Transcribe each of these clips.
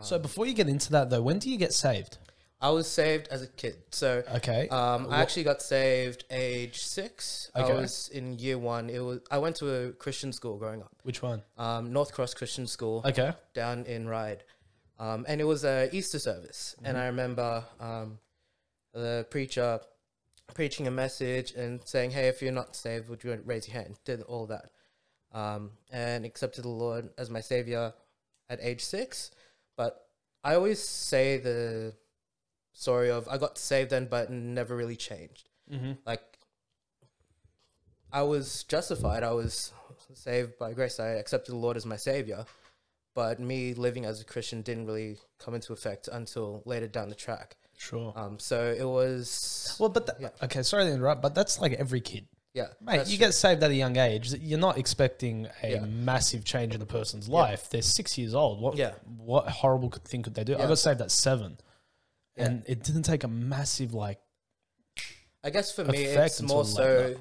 So before you get into that though, when do you get saved? I was saved as a kid. So Okay. I actually got saved age 6. Okay. I was in year 1. I went to a Christian school growing up. Which one? North Cross Christian School. Okay. Down in Ryde. And it was a Easter service. And I remember the preacher preaching a message and saying, hey, if you're not saved, would you raise your hand? Did all that. And accepted the Lord as my savior at age 6. But I always say the story of I got saved then, but never really changed. Like, I was justified. I was saved by grace. I accepted the Lord as my savior. But me living as a Christian didn't really come into effect until later down the track. Sure. So it was... Well, but okay, sorry to interrupt, but that's like every kid. Yeah. Mate, you get saved at a young age. You're not expecting a massive change in a person's life. They're 6 years old. What horrible thing could they do? I got saved at 7. And it didn't take a massive, like... I guess for me, it's more so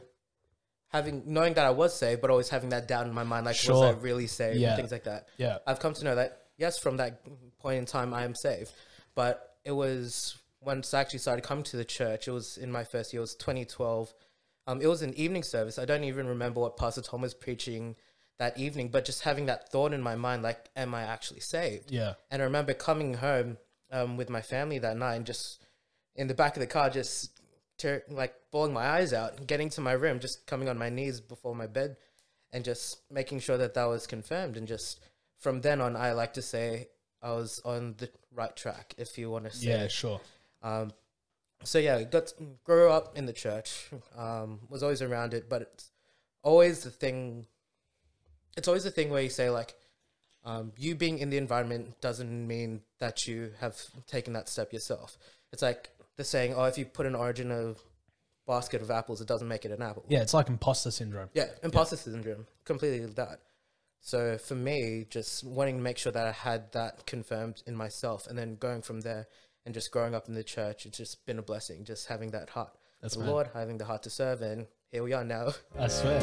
knowing that I was saved, but always having that doubt in my mind, like, was I really saved? And things like that. Yeah. I've come to know that, yes, from that point in time, I am saved. But it was... Once I actually started coming to the church, it was in my first year, it was 2012. It was an evening service. I don't even remember what Pastor Tom was preaching that evening, but just having that thought in my mind, like, am I actually saved? Yeah. And I remember coming home with my family that night and just in the back of the car, just like bawling my eyes out and getting to my room, just coming on my knees before my bed and just making sure that that was confirmed. And just from then on, I like to say I was on the right track, if you want to say. Yeah, sure. So yeah, grew up in the church, was always around it, but it's always the thing where you say, like, you being in the environment doesn't mean that you have taken that step yourself. It's like the saying, oh, if you put an orange in a basket of apples, it doesn't make it an apple. Yeah, it's like imposter syndrome. Yeah, imposter syndrome, completely that. So for me, just wanting to make sure that I had that confirmed in myself and then going from there and just growing up in the church, it's just been a blessing, just having that heart for the Lord, having the heart to serve, and here we are now. I swear.